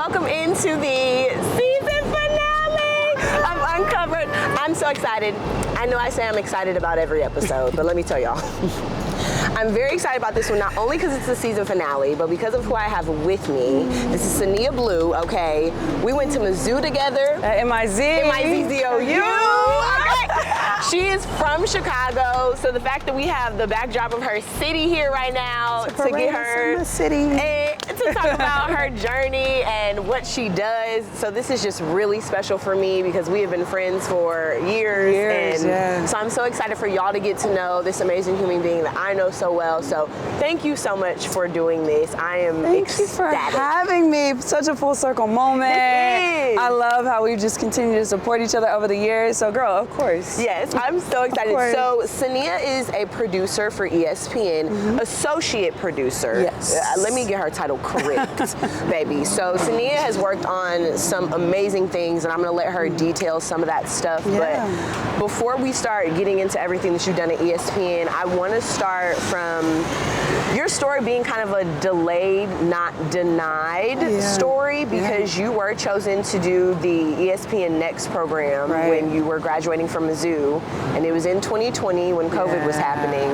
welcome into the season finale of Uncovered. I'm so excited. I know I say I'm excited about every episode, but let me tell y'all. I'm very excited about this one, not only because it's the season finale, but because of who I have with me. This is Sania Blu, okay? We went to Mizzou together. M-I-Z-Z-O-U. Okay. She is from Chicago, so the fact that we have the backdrop of her city here right now to get her in the city. To talk about her journey and what she does. So this is just really special for me because we have been friends for years. So I'm so excited for y'all to get to know this amazing human being that I know so well. So thank you so much for doing this. I am ecstatic. Thank you for having me. Such a full circle moment. It is. I love how we've just continued to support each other over the years. So girl, of course. Yes, I'm so excited. So Sania is a producer for ESPN, associate producer. Yes. Let me get her title correct, baby. So Sania has worked on some amazing things, and I'm gonna let her detail some of that stuff. But before we start getting into everything that you've done at ESPN, I wanna start from your story being kind of a delayed, not denied story, because you were chosen to do the ESPN Next program when you were graduating from Mizzou, and it was in 2020 when COVID was happening.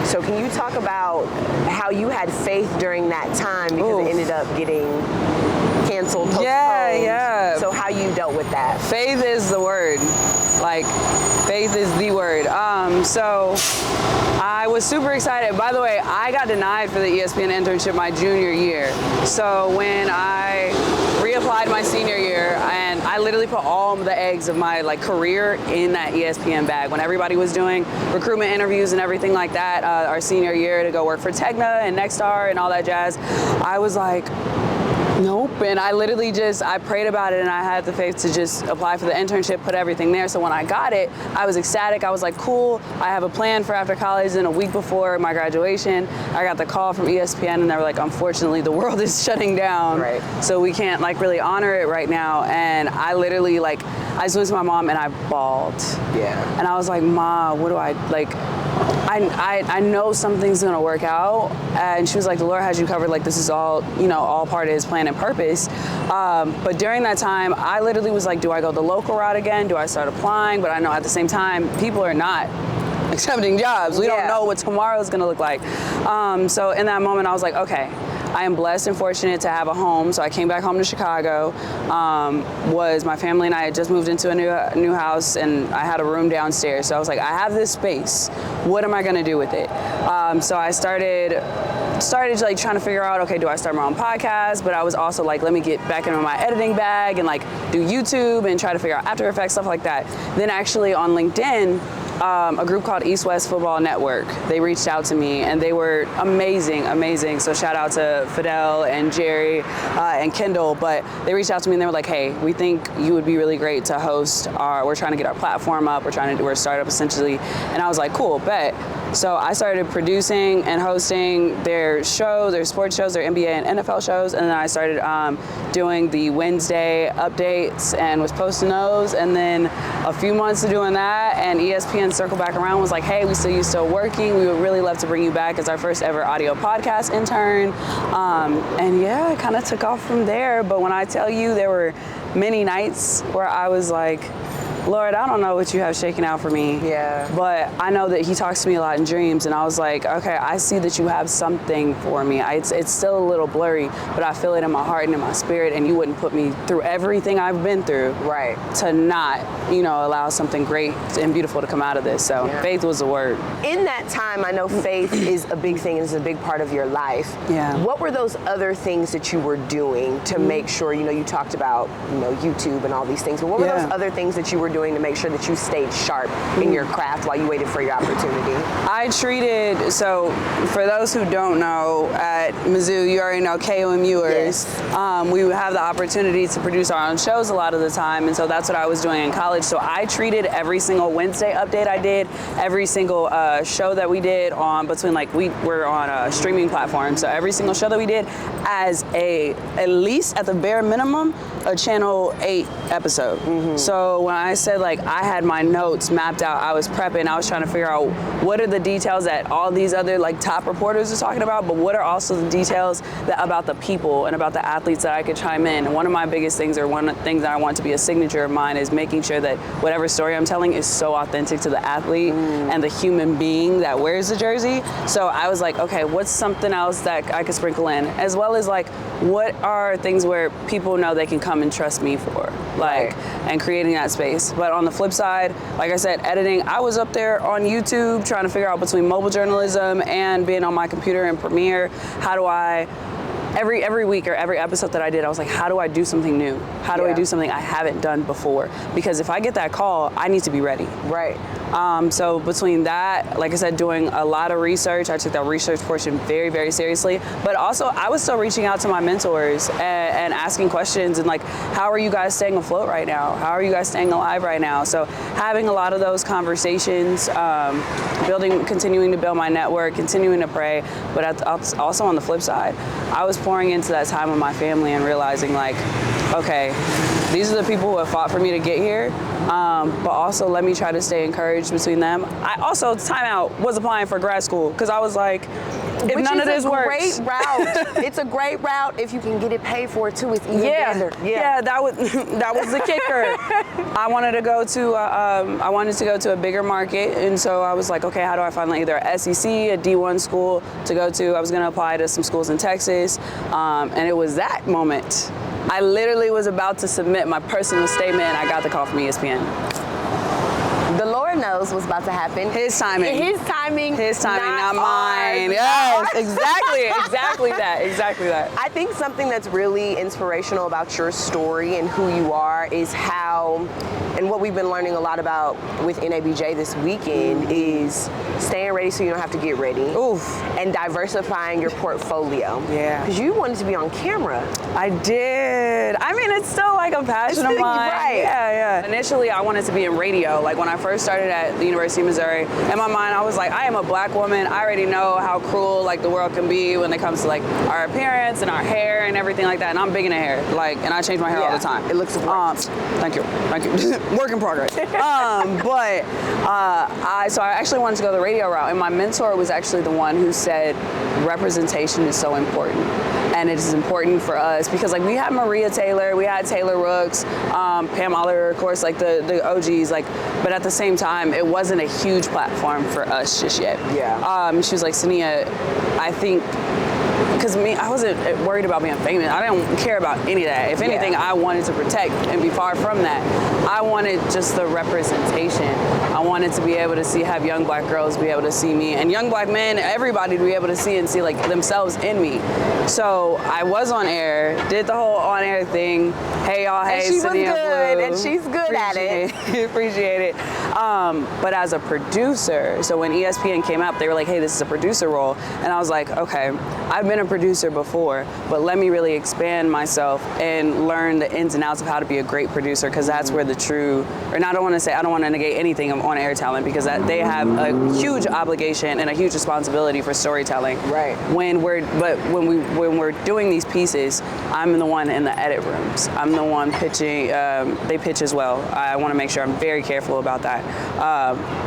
So can you talk about how you had faith during that time, because it ended up getting canceled, postponed. So how you dealt with that? Faith is the word. Like, faith is the word. So I was super excited. By the way, I got denied for the ESPN internship my junior year. So when I reapplied my senior year, and I literally put all the eggs of my career in that ESPN bag when everybody was doing recruitment interviews and everything like that our senior year to go work for Tegna and Nexstar and all that jazz. I was like, nope. And I literally I prayed about it, and I had the faith to just apply for the internship, put everything there. So when I got it, I was ecstatic. I was like, cool, I have a plan for after college. And a week before my graduation, I got the call from ESPN, and they were like, unfortunately, the world is shutting down. So we can't really honor it right now. And I literally I just went to my mom and I bawled. And I was like, Ma, what do I I know something's gonna work out. And she was like, the Lord has you covered. This is all, all part of his plan and purpose. But during that time, I literally was like, do I go the local route again? Do I start applying? But I know at the same time, people are not accepting jobs. We don't know what tomorrow is gonna look like. So in that moment, I was like, okay, I am blessed and fortunate to have a home. So I came back home to Chicago. My family and I had just moved into a new house, and I had a room downstairs. So I was like, I have this space. What am I gonna do with it? So I started trying to figure out, okay, do I start my own podcast? But I was also like, let me get back into my editing bag and do YouTube and try to figure out After Effects, stuff like that. Then actually on LinkedIn, a group called East West Football Network, they reached out to me, and they were amazing. So shout out to Fidel and Jerry and Kendall, but they reached out to me and they were like, hey, we think you would be really great to host we're trying to get our platform up, we're a startup essentially. And I was like, cool, bet. So I started producing and hosting their sports shows, their NBA and NFL shows, and then I started doing the Wednesday updates and was posting those. And then a few months of doing that, and ESPN circled back around, was like, hey, we see you still working. We would really love to bring you back as our first ever audio podcast intern. And it kind of took off from there. But when I tell you, there were many nights where I was like, Lord, I don't know what you have shaken out for me. But I know that he talks to me a lot in dreams, and I was like, okay, I see that you have something for me. It's still a little blurry, but I feel it in my heart and in my spirit, and you wouldn't put me through everything I've been through to not, allow something great and beautiful to come out of this. So faith was the word. In that time, I know faith is a big thing, is a big part of your life. What were those other things that you were doing to make sure, you talked about, YouTube and all these things, but what were those other things that you were doing to make sure that you stayed sharp in your craft while you waited for your opportunity? So for those who don't know, at Mizzou, you already know KOMUers. We have the opportunity to produce our own shows a lot of the time, and so that's what I was doing in college. So I treated every single Wednesday update I did, every single show that we did we were on a streaming platform, so every single show that we did as at least at the bare minimum, a Channel 8 episode. So when I said like I had my notes mapped out, I was prepping, I was trying to figure out what are the details that all these other like top reporters are talking about, but what are also the details about the people and about the athletes that I could chime in. And one of my biggest things, or one of the things that I want to be a signature of mine, is making sure that whatever story I'm telling is so authentic to the athlete and the human being that wears the jersey. So I was like, okay, what's something else that I could sprinkle in? As well as like, what are things where people know they can come and trust me for, like, and creating that space. But on the flip side, like I said, editing, I was up there on YouTube trying to figure out between mobile journalism and being on my computer in Premiere, how do I, every week or every episode that I did, I was like, how do I do something new? How do I do something I haven't done before? Because if I get that call, I need to be ready. Right. So between that, like I said, doing a lot of research, I took that research portion very, very seriously. But also, I was still reaching out to my mentors and asking questions and like, how are you guys staying afloat right now? How are you guys staying alive right now? So having a lot of those conversations, continuing to build my network, continuing to pray. But also on the flip side, I was pouring into that time with my family and realizing like, okay, these are the people who have fought for me to get here, but also let me try to stay encouraged between them. I also, timeout, was applying for grad school because I was like, if none of this works. It's a great route. It's a great route if you can get it paid for too. It's even better. Yeah, that was the kicker. I wanted to go to a bigger market, and so I was like, okay, how do I find like either a SEC, a D1 school to go to? I was going to apply to some schools in Texas, and it was that moment. I literally was about to submit my personal statement, and I got the call from ESPN. The Lord knows what's about to happen. His timing. His timing. His timing, not mine. Ours. Yes, exactly that. I think something that's really inspirational about your story and who you are is how, and what we've been learning a lot about with NABJ this weekend is staying ready so you don't have to get ready. Oof. And diversifying your portfolio. Yeah. Because you wanted to be on camera. I did. I mean, it's still like a passion of mine. Right. Yeah. Initially, I wanted to be in radio. Like when I first started at the University of Missouri, in my mind, I was like, I am a black woman. I already know how cruel like the world can be when it comes to like our appearance and our hair and everything like that. And I'm big into hair, like, and I change my hair all the time. It looks great. Thank you. Work in progress. So I actually wanted to go the radio route, and my mentor was actually the one who said representation is so important. And it is important for us because like we had Maria Taylor, we had Taylor Rooks, Pam Oliver, of course, like the OGs, like, but at the same time, it wasn't a huge platform for us just yet. Yeah. She was like, Sania, I think, because I wasn't worried about being famous. I didn't care about any of that. If anything, I wanted to protect and be far from that. I wanted just the representation. I wanted to be able to have young black girls be able to see me, and young black men, everybody to be able to see and see like themselves in me. So I was on air, did the whole on air thing. Hey y'all, hey, and she Sania was good, Blu. and she's good at it. Appreciate it. But as a producer, so when ESPN came up, they were like, hey, this is a producer role. And I was like, okay, I've been a producer before, but let me really expand myself and learn the ins and outs of how to be a great producer, because that's where the true, I don't want to negate anything of on air talent, because that they have a huge obligation and a huge responsibility for storytelling. Right. When we're doing these pieces, I'm the one in the edit rooms. I'm the one pitching. They pitch as well. I want to make sure I'm very careful about that.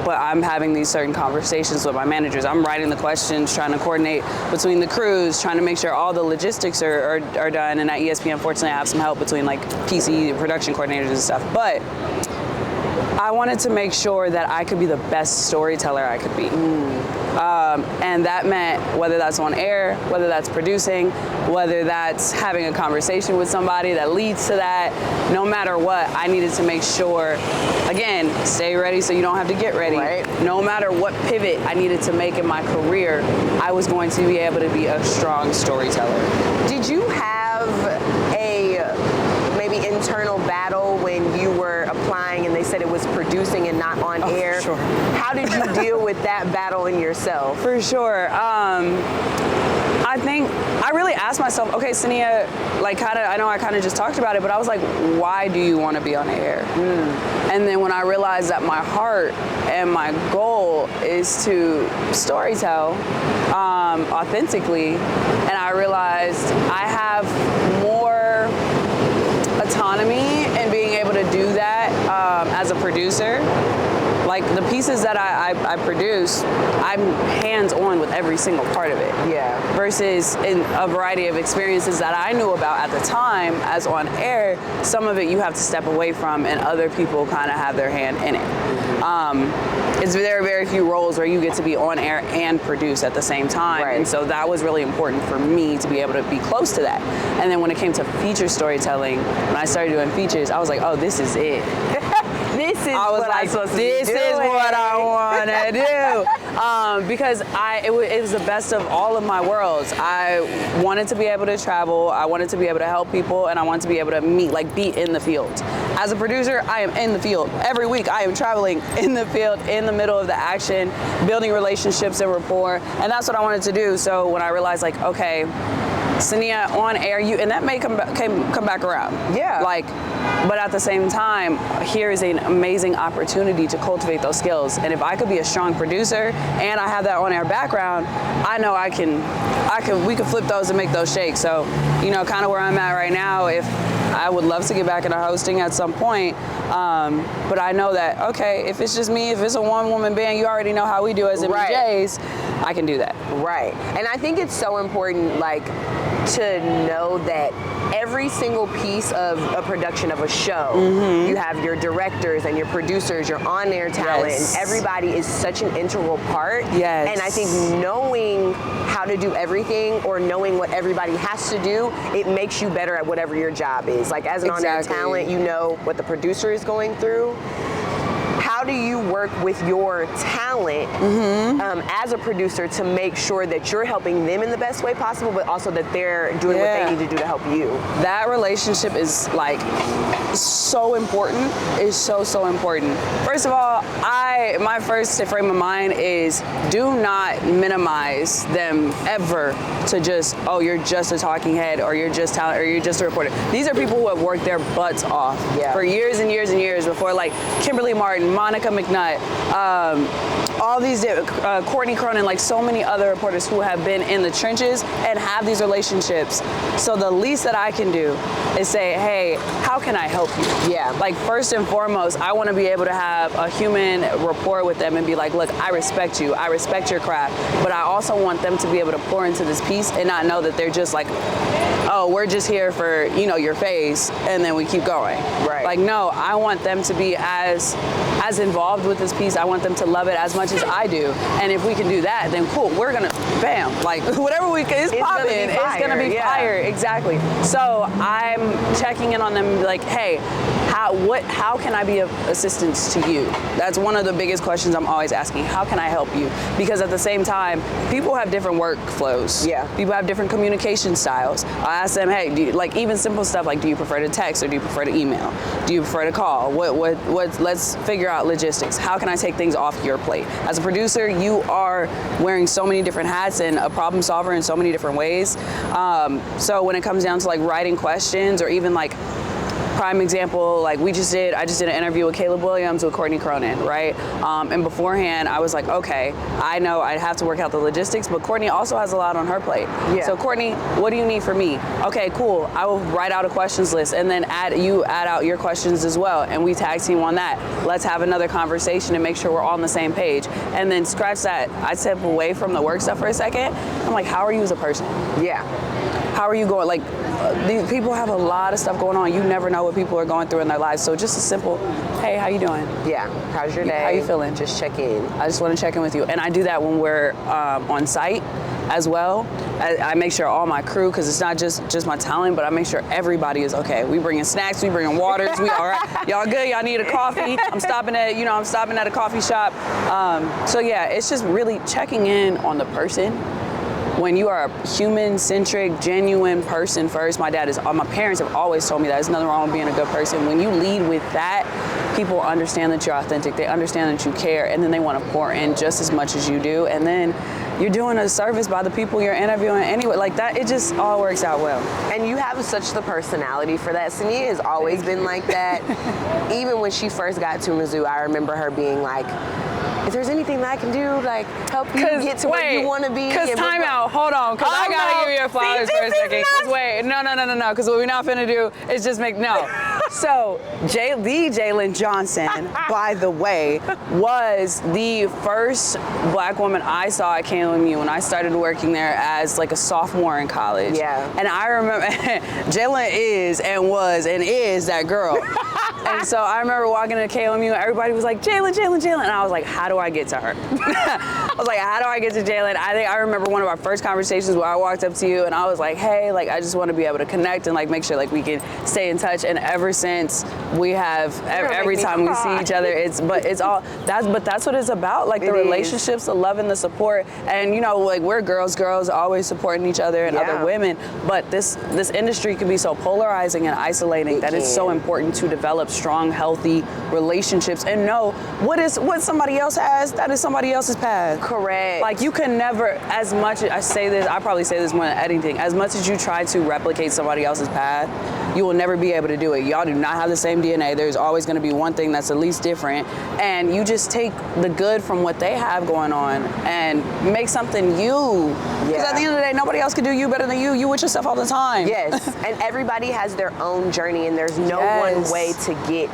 But I'm having these certain conversations with my managers. I'm writing the questions, trying to coordinate between the crews, trying to make sure all the logistics are done. And at ESPN, unfortunately, I have some help between like PC production coordinators and stuff. But I wanted to make sure that I could be the best storyteller I could be. And that meant whether that's on air, whether that's producing, whether that's having a conversation with somebody that leads to that, no matter what, I needed to make sure, again, stay ready so you don't have to get ready. Right. No matter what pivot I needed to make in my career, I was going to be able to be a strong storyteller. Did you have a maybe internal battle when you were applying and they said it was producing and not on air? Sure. How did you deal with that battle in yourself? For sure. I think I really asked myself, okay, Sania, like I know I kind of just talked about it, but I was like, why do you want to be on air? And then when I realized that my heart and my goal is to storytell authentically, and I realized I have more autonomy like the pieces that I produce, I'm hands-on with every single part of it. Yeah. Versus in a variety of experiences that I knew about at the time as on air, some of it you have to step away from and other people kind of have their hand in it. There are very few roles where you get to be on air and produce at the same time. Right. And so that was really important for me to be able to be close to that. And then when it came to feature storytelling, when I started doing features, I was like, oh, this is it. This is I was what like, I'm supposed to this be is doing. what I want to do. Because it was the best of all of my worlds. I wanted to be able to travel, I wanted to be able to help people, and I wanted to be able to be in the field. As a producer, I am in the field. Every week, I am traveling in the field, in the middle of the action, building relationships and rapport, and that's what I wanted to do. So when I realized, like, okay, Sania on air, and that may come back around. Yeah. But at the same time, here is an amazing opportunity to cultivate those skills. And if I could be a strong producer and I have that on air background, I know we can flip those and make those shake. So, kind of where I'm at right now, if I would love to get back into hosting at some point. But I know that, okay, if it's just me, if it's a one-woman band, you already know how we do as MJs, I can do that. Right. And I think it's so important, to know that every single piece of a production of a show, you have your directors and your producers, your on-air talent, and everybody is such an integral part. Yes. And I think knowing how to do everything or knowing what everybody has to do, it makes you better at whatever your job is. Like as an on-air talent, you know what the producer is going through. How do you work with your talent as a producer to make sure that you're helping them in the best way possible, but also that they're doing what they need to do to help you? That relationship is so important. It's so important. First of all, my first frame of mind is do not minimize them ever to just, oh, you're just a talking head, or you're just talent, or you're just a reporter. These are people who have worked their butts off for years and years and years before, like Kimberly Martin, Monica McNutt, all these, Courtney Cronin, like so many other reporters who have been in the trenches and have these relationships. So the least that I can do is say, hey, how can I help you? Yeah. Like first and foremost, I want to be able to have a human rapport with them and be like, look, I respect you, I respect your craft, but I also want them to be able to pour into this piece and not know that they're just like, oh, we're just here for, your face, and then we keep going. Right. Like, no, I want them to be as involved with this piece. I want them to love it as much as I do. And if we can do that, then cool, we're gonna, bam, like whatever it's popping, it's gonna be fire. Exactly. So I'm checking in on them like, hey, how can I be of assistance to you? That's one of the biggest questions I'm always asking. How can I help you? Because at the same time, people have different workflows. Yeah. People have different communication styles. I ask them, hey, even simple stuff like, do you prefer to text or do you prefer to email? Do you prefer to call? Let's figure out logistics. How can I take things off your plate? As a producer, you are wearing so many different hats and a problem solver in so many different ways. So when it comes down to writing questions, or even prime example, I just did an interview with Caleb Williams with Courtney Cronin, right? And beforehand, I was like, okay, I know I'd have to work out the logistics, but Courtney also has a lot on her plate. Yeah. So Courtney, what do you need from me? Okay, cool. I will write out a questions list, and then add out your questions as well, and we tag team on that. Let's have another conversation and make sure we're all on the same page. And then scratch that. I step away from the work stuff for a second. I'm like, how are you as a person? Yeah. How are you going? These people have a lot of stuff going on. You never know what people are going through in their lives. So just a simple, hey, how you doing? Yeah, how's your day? How you feeling? Just check in. I just want to check in with you. And I do that when we're on site as well. I make sure all my crew, because it's not just my talent, but I make sure everybody is okay. We bring in snacks, we bring in waters, we all right. Y'all good? Y'all need a coffee? I'm stopping at a coffee shop. So yeah, it's just really checking in on the person. When you are a human-centric, genuine person first, my parents have always told me that there's nothing wrong with being a good person. When you lead with that, people understand that you're authentic, they understand that you care, and then they want to pour in just as much as you do. And then you're doing a service by the people you're interviewing anyway. Like that, it just all works out well. And you have such the personality for that. Sania has always been like that. Even when she first got to Mizzou, I remember her being like, if there's anything that I can do, help you get to where you want to be. Because time out, hold on, because I got to give you your flowers for a second. Because no, because what we're not finna do is just So, the Jalen Johnson, by the way, was the first black woman I saw at KMU when I started working there as like a sophomore in college. Yeah. And I remember Jalen is and was and is that girl. And so I remember walking into KMU, everybody was like, Jalen, Jalen, Jalen. And I was like, how do I get to her? I was like, how do I get to Jalen? I think I remember one of our first conversations where I walked up to you and I was like, hey, like, I just want to be able to connect and like make sure like we can stay in touch. And ever since we have, every time we see each other, that's what it's about. Like the relationships, the love and the support. And you know, like we're girls always supporting each other and other women. But this industry can be so polarizing and isolating that it's so important to develop strong, healthy relationships and know what somebody else has, that is somebody else's path. Correct. Like you can never, as much as I say this, I probably say this more than anything, as much as you try to replicate somebody else's path, you will never be able to do it. Y'all do not have the same DNA. There's always going to be one thing that's at least different. And you just take the good from what they have going on and make something you. Because at the end of the day, nobody else can do you better than you. You with yourself all the time. Yes. And everybody has their own journey and there's no one way to get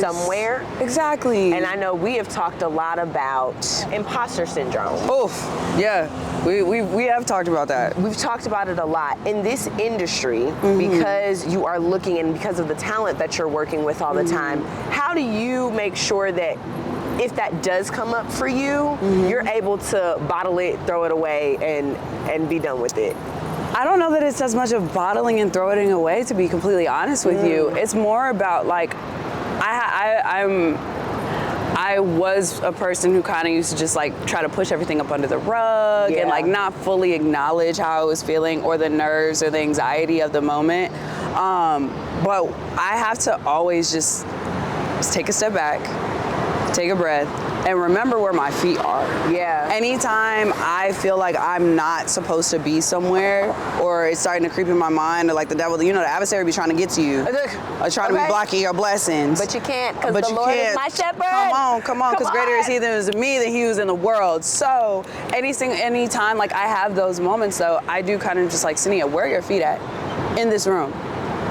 somewhere. Exactly. And I know we have talked a lot about imposter syndrome. Oof. Yeah. We have talked about that. We've talked about it a lot in this industry because you are looking and because of the talent that you're working with all the time. How do you make sure that if that does come up for you, you're able to bottle it, throw it away, and be done with it? I don't know that it's as much of bottling and throwing it away, to be completely honest with you. It's more about like, I was a person who kind of used to just like try to push everything up under the rug and like not fully acknowledge how I was feeling or the nerves or the anxiety of the moment. But I have to always just take a step back, take a breath, and remember where my feet are. Yeah. Anytime I feel like I'm not supposed to be somewhere or it's starting to creep in my mind or like the devil, you know, the adversary be trying to get to you or trying to be blocking your blessings. But you can't because the Lord is my shepherd. Come on, because greater is he that is in me than he who's in the world. So anytime like I have those moments though, I do kind of just like, Sania, where are your feet at? In this room.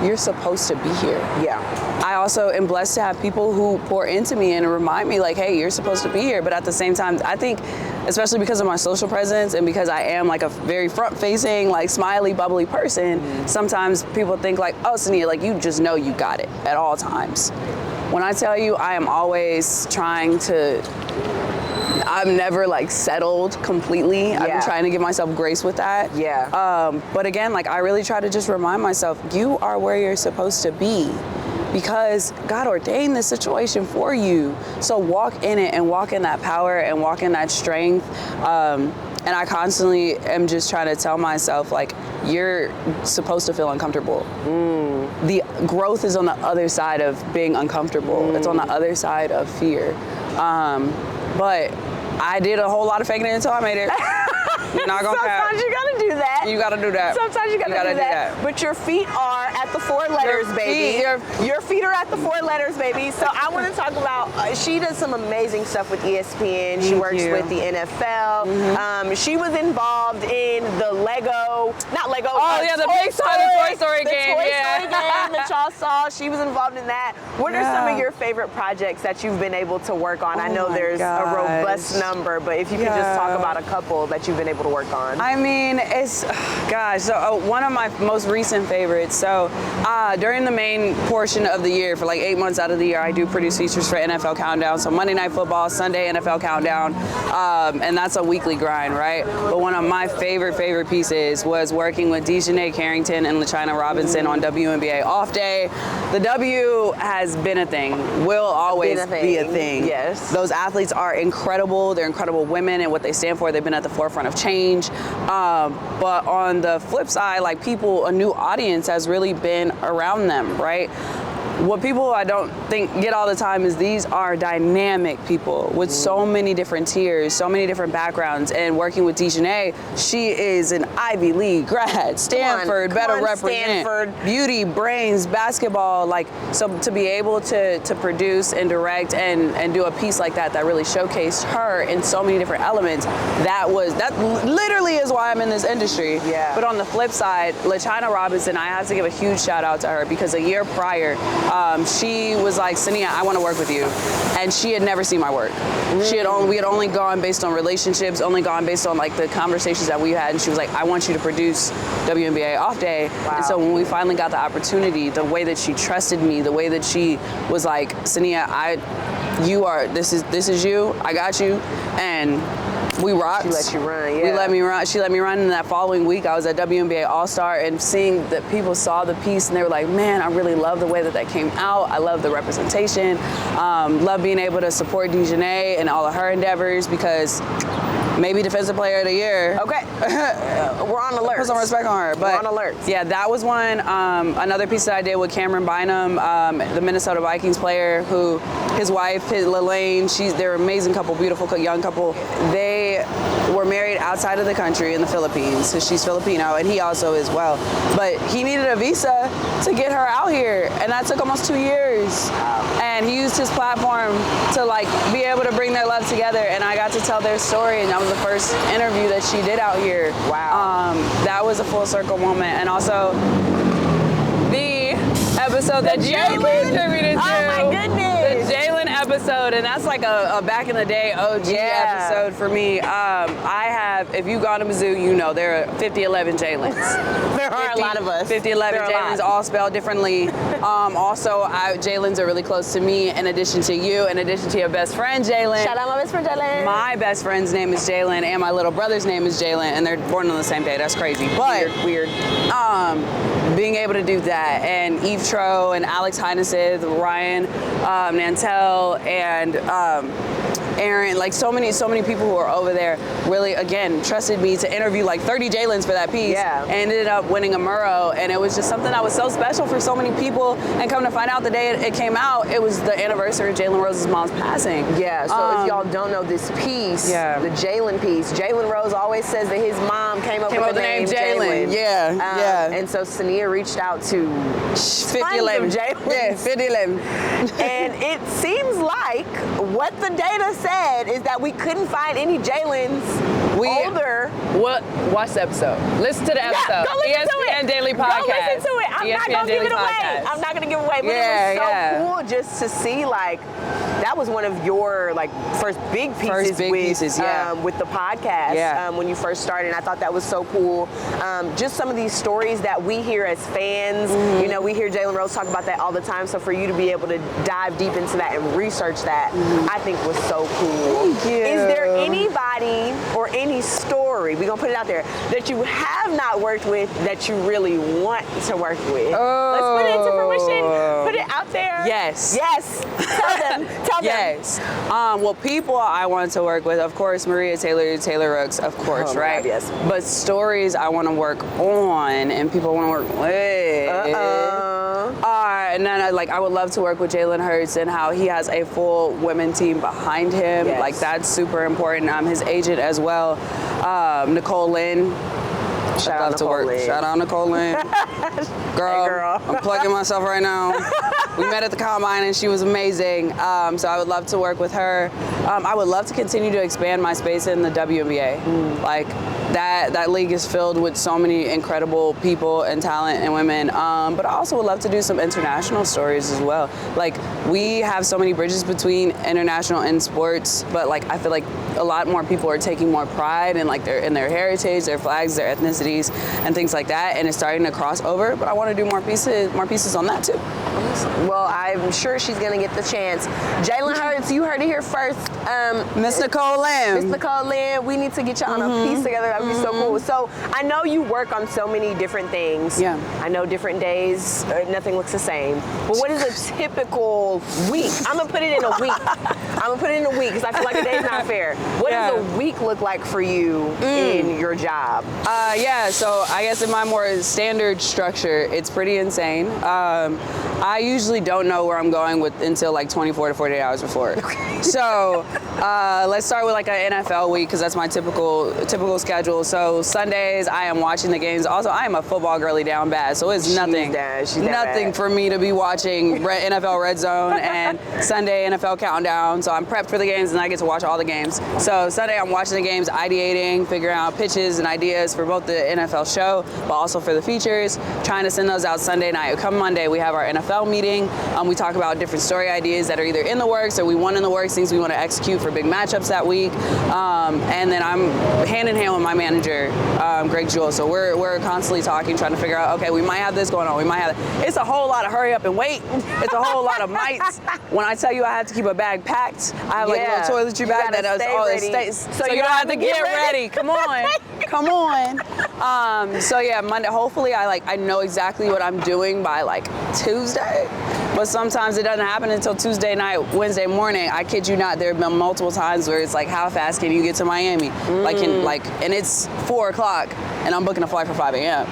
You're supposed to be here. Yeah. I also am blessed to have people who pour into me and remind me like, hey, you're supposed to be here. But at the same time, I think, especially because of my social presence and because I am like a very front-facing, like smiley, bubbly person, sometimes people think like, oh, Sania, like you just know you got it at all times. When I tell you, I am always trying to, I'm never like settled completely. I've been trying to give myself grace with that. But again, like I really try to just remind myself, you are where you're supposed to be because God ordained this situation for you. So walk in it and walk in that power and walk in that strength. And I constantly am just trying to tell myself like, you're supposed to feel uncomfortable. The growth is on the other side of being uncomfortable. It's on the other side of fear. But I did a whole lot of faking it until I made it. You're not gonna Sometimes you gotta do that. You gotta do that. Sometimes you gotta do that. But your feet are at the 4 letters, baby. Your feet are at the 4 letters, baby. So I want to talk about, she does some amazing stuff with ESPN. She works with the NFL. She was involved in the not Lego. The Toy Story game. The Toy Story game that y'all saw. She was involved in that. What are some of your favorite projects that you've been able to work on? I know there's a robust number, but if you could just talk about a couple that you've been able to work on. I mean, so one of my most recent favorites. So during the main portion of the year, for like 8 months out of the year, I do produce features for NFL Countdown. So Monday Night Football, Sunday NFL Countdown, and that's a weekly grind, right? But one of my favorite pieces was working with Dejanay Carrington and LaChina Robinson on WNBA Off Day. The W has been a thing, will always be a thing. Yes. Those athletes are incredible. They're incredible women and what they stand for. They've been at the forefront of change. But on the flip side, like a new audience has really been around them, right? what people I don't think get all the time is these are dynamic people with so many different tiers, so many different backgrounds. And working with Dejanay, she is an Ivy League grad, Stanford, better represent, Stanford. beauty, brains, basketball. Like, so to be able to produce and direct and do a piece like that really showcased her in so many different elements, that literally is why I'm in this industry. Yeah. But on the flip side, LaChina Robinson, I have to give a huge shout out to her because a year prior, she was like, Sania, I want to work with you. And she had never seen my work. We had only gone based on relationships, only gone based on like the conversations that we had. And she was like, I want you to produce WNBA Off Day. Wow. And so when we finally got the opportunity, the way that she trusted me, the way that she was like, Sania, this is you, I got you. And we rocked. She let you run, yeah. She let me run. And that following week, I was at WNBA All-Star, and seeing that people saw the piece and they were like, man, I really love the way that came out. I love the representation. Love being able to support Dejanay and all of her endeavors, because maybe Defensive Player of the Year. Okay. We're on alert. Put some respect on her. But we're on alert. Yeah, that was one. Another piece that I did with Cameron Bynum, the Minnesota Vikings player, who his wife, Lelaine, they're an amazing couple, beautiful young couple. They were married outside of the country in the Philippines, so she's Filipino, and he also is well. But he needed a visa to get her out here, and that took almost 2 years. And he used his platform to like be able to bring their love together, and I got to tell their story, and that was the first interview that she did out here. Wow. That was a full circle moment. And also the episode that you contributed to. Oh my goodness. The Jalen episode, and that's like a back in the day OG episode for me. I have, if you've gone to Mizzou, you know there are 50-11 Jalens. There are a lot of us. 50-11 Jalens, all spelled differently. Also, Jalens are really close to me, in addition to you, in addition to your best friend, Jalen. Shout out my best friend, Jalen. My best friend's name is Jalen, and my little brother's name is Jalen, and they're born on the same day. That's crazy. But Weird. being able to do that, and Eve Tro and Alex Heinesith, Ryan Nantel, and Aaron, like so many people who are over there really, again, trusted me to interview like 30 Jalens for that piece. Yeah. And ended up winning a Murrow, and it was just something that was so special for so many people. And come to find out the day it came out, it was the anniversary of Jalen Rose's mom's passing. Yeah, so if y'all don't know this piece, the Jalen piece, Jalen Rose always says that his mom came up with the name Jalen. Yeah. And so Sania reached out to 50-11. Yeah, 50-11. And it seems like what the data said is that we couldn't find any Jalen's older. What? Watch the episode. Listen to the episode. Yeah, go listen to ESPN it. Daily Podcast. Go listen to it. I'm not gonna give it away. I'm not gonna give it away. But it was so cool just to see, like, that was one of your like first big pieces with the podcast when you first started. And I thought that was so cool. Just some of these stories that we hear as fans. You know, we hear Jalen Rose talk about that all the time. So for you to be able to dive deep into that and research that, I think was so cool. Thank you. Is there anybody or any story, we're gonna put it out there, that you have not worked with that you really want to work with? Let's put it into fruition. Put it out there. Yes. Tell them. Yes. Well, people I want to work with, of course, Maria Taylor Rooks, of course, right? God, yes. But stories I want to work on and people want to work with. And then I would love to work with Jalen Hurts and how he has a full women team behind him. Yes. Like, that's super important. His agent as well, Nicole Lynn. Shout out to work. Shout out Nicole Lynn. Girl, I'm plugging myself right now. We met at the Combine and she was amazing. So I would love to work with her. I would love to continue to expand my space in the WNBA. Like, that league is filled with so many incredible people and talent and women. But I also would love to do some international stories as well. Like, we have so many bridges between international and sports, but like I feel like a lot more people are taking more pride in like their heritage, their flags, their ethnicities, and things like that. And it's starting to cross over. But I want to do more pieces on that too. Well, I'm sure she's gonna get the chance. Jalen Hurts. words. You heard it here first. Miss Nicole Lim. Miss Nicole Lim, we need to get you on a piece together. That would be so cool. So I know you work on so many different things. Yeah. I know different days, nothing looks the same. But what is a typical week? I'm gonna put it in a week. Because I feel like a day's not fair. What does a week look like for you in your job? Yeah, so I guess in my more standard structure, it's pretty insane. I usually don't know where I'm going until like 24 to 48 hours before. So let's start with like an NFL week, because that's my typical schedule. So Sundays, I am watching the games. Also, I am a football girly down bad, so it's nothing for me to be watching NFL Red Zone and Sunday NFL Countdown. So I'm prepped for the games, and I get to watch all the games. So Sunday, I'm watching the games, ideating, figuring out pitches and ideas for both the NFL show, but also for the features, trying to send those out Sunday night. Come Monday, we have our NFL meeting. We talk about different story ideas that are either in the works or we want in the works, things we want to execute for big matchups that week. And then I'm hand in hand with my manager, Greg Jewell. So we're constantly talking, trying to figure out, okay, we might have this going on. We might have, it's a whole lot of hurry up and wait. It's a whole lot of mites. When I tell you I have to keep a bag packed, I have like a little toiletry bag that does all this stays. So you don't have to get ready. Come on. Come on. So yeah, Monday, hopefully I know exactly what I'm doing by like Tuesday. But sometimes it doesn't happen until Tuesday night, Wednesday morning. I kid you not, there have been multiple times where it's like, how fast can you get to Miami? And it's 4 o'clock and I'm booking a flight for 5 a.m.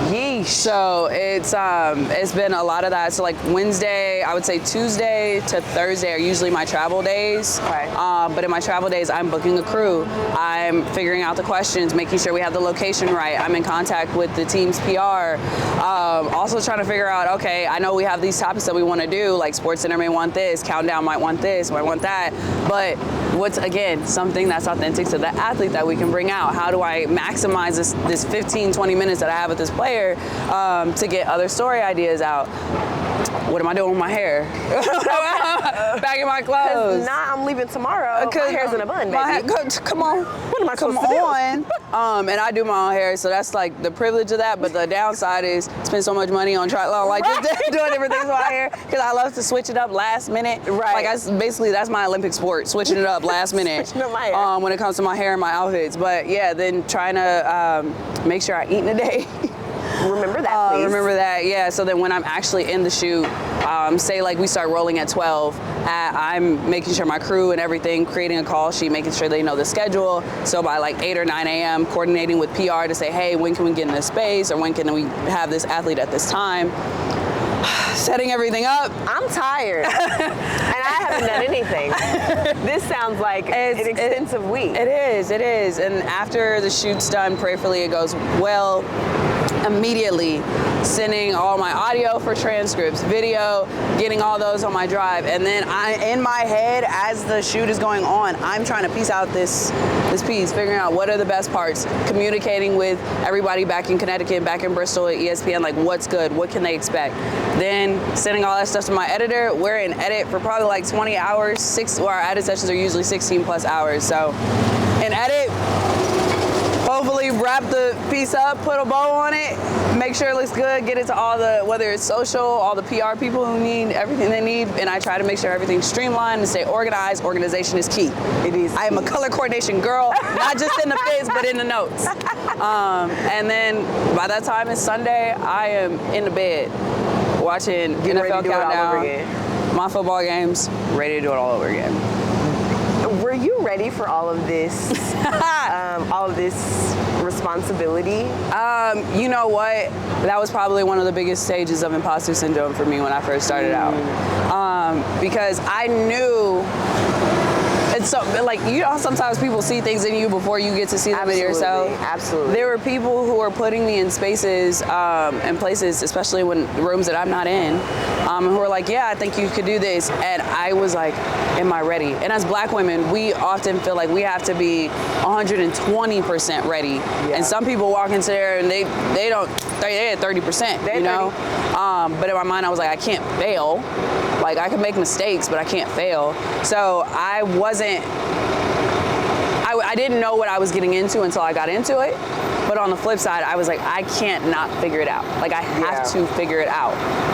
Yeesh. So it's been a lot of that. So like Wednesday, I would say Tuesday to Thursday are usually my travel days. Okay. But in my travel days, I'm booking a crew. I'm figuring out the questions, making sure we have the location right. I'm in contact with the team's PR. Also trying to figure out, okay, I know we have these topics that we want to do, like SportsCenter may want this, Countdown might want this, might want that. But what's, again, something that's authentic to the athlete that we can bring out? How do I maximize this 15, 20 minutes that I have with this player to get other story ideas out? What am I doing with my hair? Back in my clothes. Nah, I'm leaving tomorrow. My hair's in a bun, baby. Come on. What am I supposed to do? And I do my own hair, so that's like the privilege of that. But the downside is spend so much money on just doing different things with my hair, because I love to switch it up last minute. Right. Like basically that's my Olympic sport, switching it up last minute. Switching up my hair. When it comes to my hair and my outfits. But yeah, then trying to make sure I eat in a day. Remember that, please. Remember that, yeah. So then when I'm actually in the shoot, say like we start rolling at 12, I'm making sure my crew and everything, creating a call sheet, making sure they know the schedule. So by like 8 or 9 a.m., coordinating with PR to say, hey, when can we get in this space, or when can we have this athlete at this time? Setting everything up. I'm tired, and I haven't done anything. This sounds like an extensive week. It is. And after the shoot's done, prayerfully it goes well. Immediately sending all my audio for transcripts, video, getting all those on my drive, and then in my head as the shoot is going on, I'm trying to piece out this piece, figuring out what are the best parts, communicating with everybody back in Connecticut, back in Bristol at ESPN, like what's good, what can they expect. Then sending all that stuff to my editor. We're in edit for probably like 20 hours. Our edit sessions are usually 16 plus hours. So in edit, hopefully wrap the piece up, put a bow on it, make sure it looks good, get it to all the, whether it's social, all the PR people who need everything they need, and I try to make sure everything's streamlined and stay organized. Organization is key. It is. I am a color coordination girl, not just in the fits, but in the notes. And then by that time it's Sunday, I am in the bed watching NFL Countdown, my football games, ready to do it all over again. Were you ready for all of this, responsibility? You know what? That was probably one of the biggest stages of imposter syndrome for me when I first started out. Because I knew, it's so, like, you know, sometimes people see things in you before you get to see them in yourself. Absolutely. There were people who were putting me in spaces and places, especially when rooms that I'm not in, who were like, yeah, I think you could do this. And I was like, am I ready? And as Black women, we often feel like we have to be 120% ready. Yeah. And some people walk into there and they had 30%, you know? But in my mind, I was like, I can't fail. Like, I can make mistakes, but I can't fail. So I didn't know what I was getting into until I got into it. But on the flip side, I was like, I can't not figure it out. Like, I have to figure it out.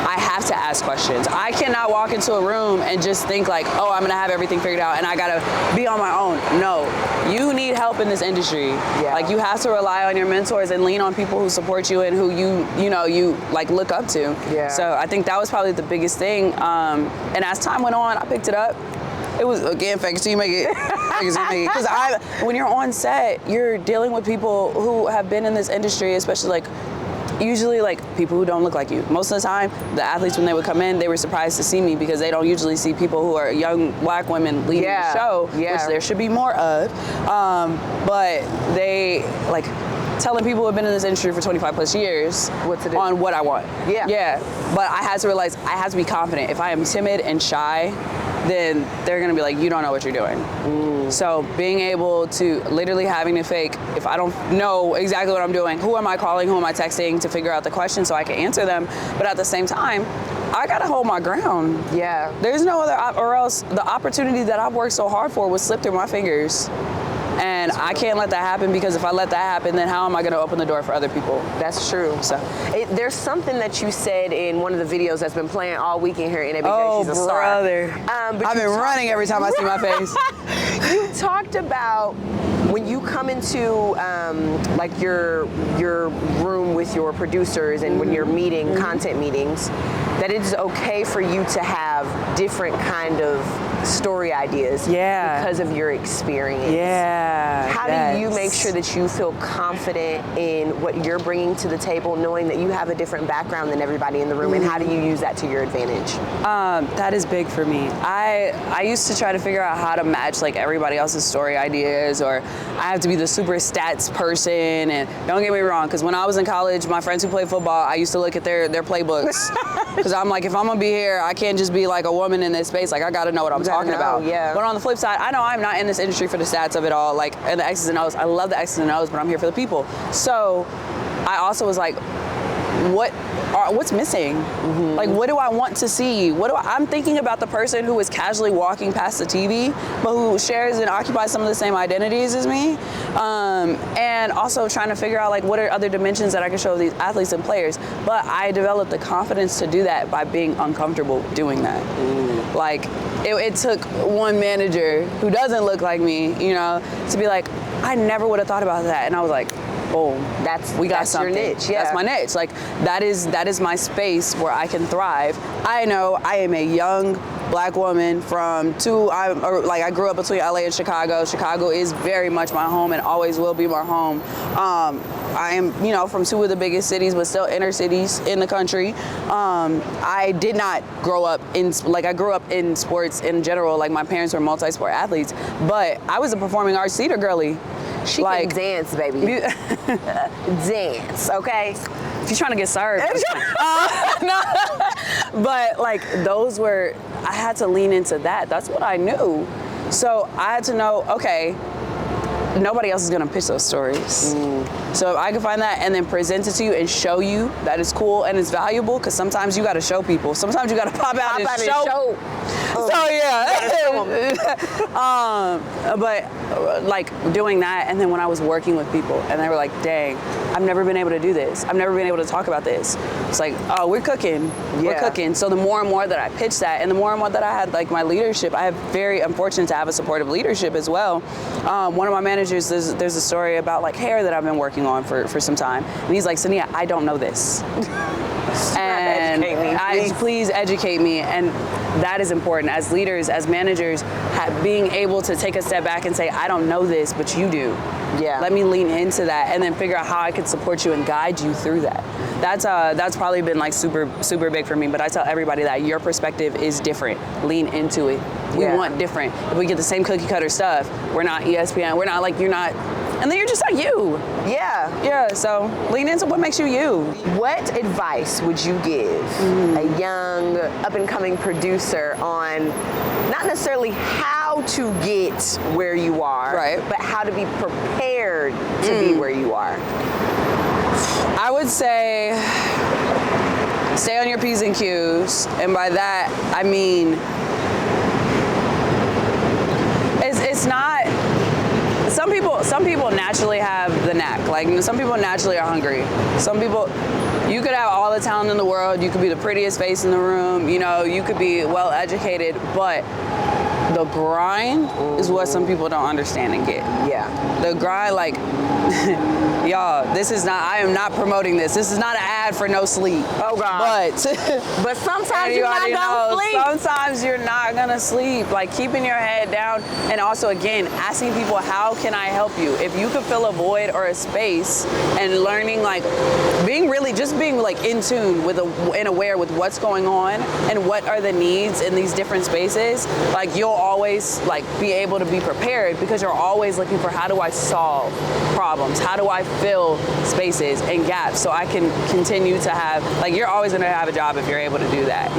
I have to ask questions. I cannot walk into a room and just think like, oh, I'm gonna have everything figured out and I gotta be on my own. No, you need help in this industry. Like, you have to rely on your mentors and lean on people who support you and who you like look up to. So I think that was probably the biggest thing. And as time went on, I picked it up. It was, again, fake it till you make it. Because when you're on set, you're dealing with people who have been in this industry, especially like, usually like people who don't look like you. Most of the time, the athletes, when they would come in, they were surprised to see me because they don't usually see people who are young black women leading the show, which there should be more of. But they, like, telling people who have been in this industry for 25 plus years on what I want. But I had to realize I have to be confident. If I am timid and shy, then they're gonna be like, you don't know what you're doing. So being able to literally having to fake, if I don't know exactly what I'm doing, who am I calling, who am I texting to figure out the question so I can answer them, but at the same time, I gotta hold my ground. There's no other, or else the opportunity that I've worked so hard for would slip through my fingers. And I can't let that happen, because if I let that happen, then how am I going to open the door for other people? That's true. So there's something that you said in one of the videos that's been playing all weekend here in NBJ. She's a star. Brother. I've been running every time I see my face. You talked about when you come into like your room with your producers and when you're meeting content meetings, that it's okay for you to have different kind of story ideas because of your experience. How do you make sure that you feel confident in what you're bringing to the table, knowing that you have a different background than everybody in the room, and how do you use that to your advantage? That is big for me. I used to try to figure out how to match like everybody else's story ideas, or I have to be the super stats person. And don't get me wrong, because when I was in college, my friends who played football, I used to look at their playbooks. Because I'm like, if I'm gonna be here, I can't just be like a woman in this space. Like, I gotta know what I'm talking about. But on the flip side, I know I'm not in this industry for the stats of it all, like, and the X's and O's. I love the X's and O's, but I'm here for the people. So I also was like, what's missing? Like, what do I want to see? I'm thinking about the person who is casually walking past the TV, but who shares and occupies some of the same identities as me. And also trying to figure out like what are other dimensions that I can show these athletes and players. But I developed the confidence to do that by being uncomfortable doing that. Like, it took one manager who doesn't look like me, to be like, I never would have thought about that. And I was like, boom, we got something. Your niche. That's my niche. Like, that is my space where I can thrive. I know I am a young black woman I grew up between LA and Chicago. Chicago is very much my home and always will be my home. I am, from two of the biggest cities, but still inner cities in the country. I did not grow up I grew up in sports in general. Like, my parents were multi-sport athletes, but I was a performing arts theater girly. She can dance, baby. Dance, okay? If you're trying to get served. No. But like, I had to lean into that. That's what I knew. So I had to know, okay, nobody else is gonna pitch those stories. So if I can find that and then present it to you and show you that it's cool and it's valuable, because sometimes you gotta show people. Sometimes you gotta pop out and show. So but like doing that, and then when I was working with people and they were like, dang, I've never been able to do this. I've never been able to talk about this. It's like, oh, we're cooking. We're cooking. So the more and more that I pitched that, and the more and more that I had like my leadership, I'm fortunate to have a supportive leadership as well. One of my managers, there's a story about like hair that I've been working on for some time. And he's like, Sania, I don't know this. And please educate me. And that is important as leaders, as managers, being able to take a step back and say, I don't know this, but you do. Let me lean into that and then figure out how I can support you and guide you through that. That's probably been like super, super big for me. But I tell everybody that your perspective is different. Lean into it. We want different. If we get the same cookie cutter stuff, we're not ESPN. We're not like, you're not. And then you're just not you. So lean into what makes you you. What advice would you give a young up-and-coming producer on not necessarily how to get where you are, but how to be prepared to be where you are? I would say stay on your P's and Q's. And by that, I mean, it's not, some people naturally have the knack. Like some people naturally are hungry. Some people, you could have all the talent in the world. You could be the prettiest face in the room. You know, you could be well educated, but the grind is what some people don't understand and get. Yeah. The grind, like, y'all, I am not promoting this. This is not an ad for no sleep. Oh, God. But sometimes you're not gonna sleep. Sometimes you're not gonna sleep. Like, keeping your head down, and also, again, asking people, how can I help you? If you could fill a void or a space, and learning, like, being like in tune with and aware with what's going on and what are the needs in these different spaces, like, you'll always, like, be able to be prepared, because you're always looking for, how do I solve problems? How do I fill spaces and gaps so I can continue to have, like, you're always gonna have a job if you're able to do that.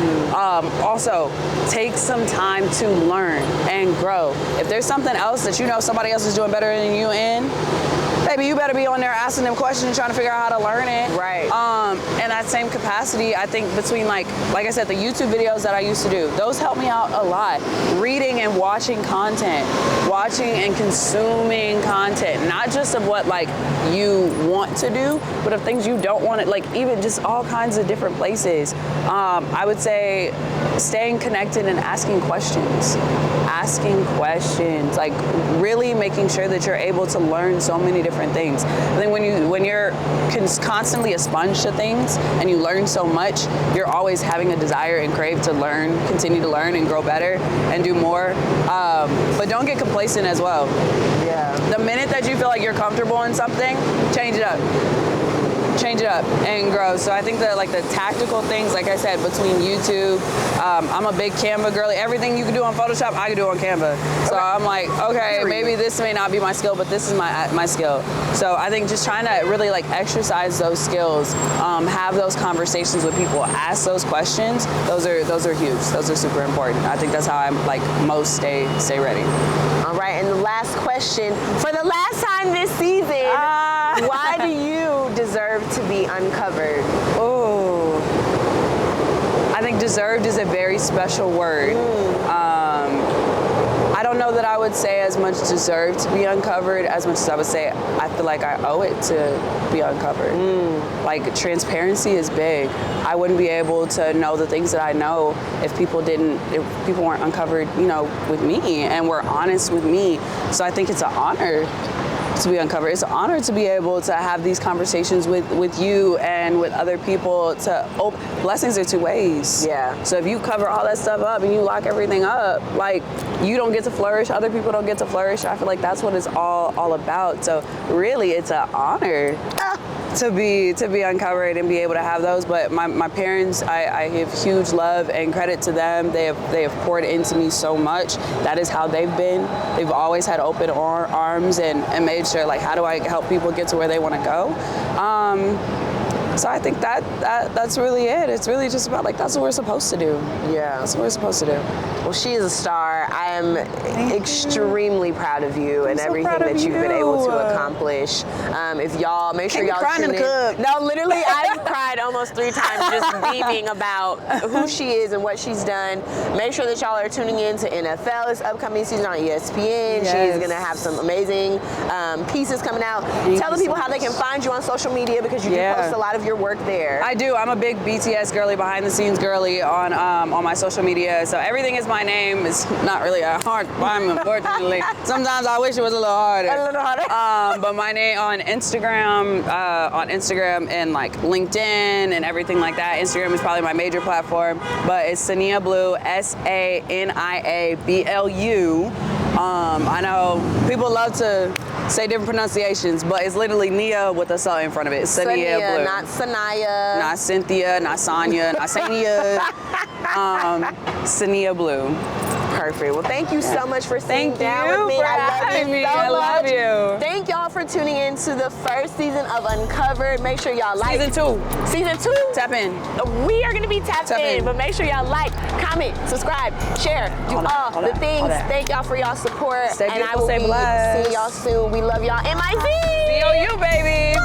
Also, take some time to learn and grow. If there's something else that you know somebody else is doing better than you in, baby, you better be on there asking them questions, trying to figure out how to learn it. Right. In that same capacity, I think between, like I said, the YouTube videos that I used to do, those help me out a lot. Reading and watching content, watching and consuming content, not just of what, like, you want to do, but of things you don't want to, like, even just all kinds of different places. I would say staying connected and asking questions. Like, really making sure that you're able to learn so many different things. I think when you're constantly a sponge to things and you learn so much, you're always having a desire and crave to learn, continue to learn and grow better and do more. But don't get complacent as well. Yeah. The minute that you feel like you're comfortable in something, change it up and grow. So I think that, like, the tactical things, like I said, between YouTube, I'm a big Canva girly. Everything you can do on Photoshop, I can do on Canva. So I'm like, okay, maybe this may not be my skill, but this is my skill. So I think just trying to really, like, exercise those skills, have those conversations with people, ask those questions. Those are huge. Those are super important. I think that's how I'm, like, most stay ready. All right, and the last question, for the last time this season, why do you deserve to be uncovered? Oh, I think deserved is a very special word. I don't know that I would say as much deserve to be uncovered as much as I would say I feel like I owe it to be uncovered. Like, transparency is big. I wouldn't be able to know the things that I know if people weren't uncovered, you know, with me and were honest with me. So I think it's an honor to be uncovered. It's an honor to be able to have these conversations with you and with other people. Blessings are two ways. Yeah. So if you cover all that stuff up and you lock everything up, like, you don't get to flourish, other people don't get to flourish. I feel like that's what it's all about. So really, it's an honor to be uncovered and be able to have those. But my parents, I give huge love and credit to them. They have poured into me so much. That is how they've been. They've always had open arms and made sure, like, how do I help people get to where they want to go? So I think that's really it. It's really just about, like, that's what we're supposed to do. Yeah. That's what we're supposed to do. Well, she is a star. I am extremely proud of you and everything that you've been able to accomplish. If y'all, make sure y'all tune in. No, literally, I've cried almost 3 times just beaming about who she is and what she's done. Make sure that y'all are tuning in to NFL this upcoming season on ESPN. Yes. She's going to have some amazing pieces coming out. Tell the people how they can find you on social media, because you do post a lot of your work there. I do. I'm a big BTS girly, behind the scenes girly on my social media. So everything is my name. It's not really a hard time, unfortunately. Sometimes I wish it was a little harder. A little harder. But my name on Instagram and, like, LinkedIn and everything like that. Instagram is probably my major platform, but it's Sania Blu, SANIA BLU. I know people love to say different pronunciations, but it's literally Nia with a S in front of it. Sania Blu. Not Sanaya. Not Cynthia, not Sonia, not Sania. Sania Blu. Perfect. Well, thank you so much for sitting down with me. I love you. Thank y'all for tuning in to the first season of Uncovered. Make sure y'all like. Season 2. Tap in. We are going to be tapped in, but make sure y'all like, comment, subscribe, share, do all the things. Thank y'all for y'all support. Stay and beautiful, I will stay be blessed. seeing y'all soon. We love y'all. MIZ! COU, baby.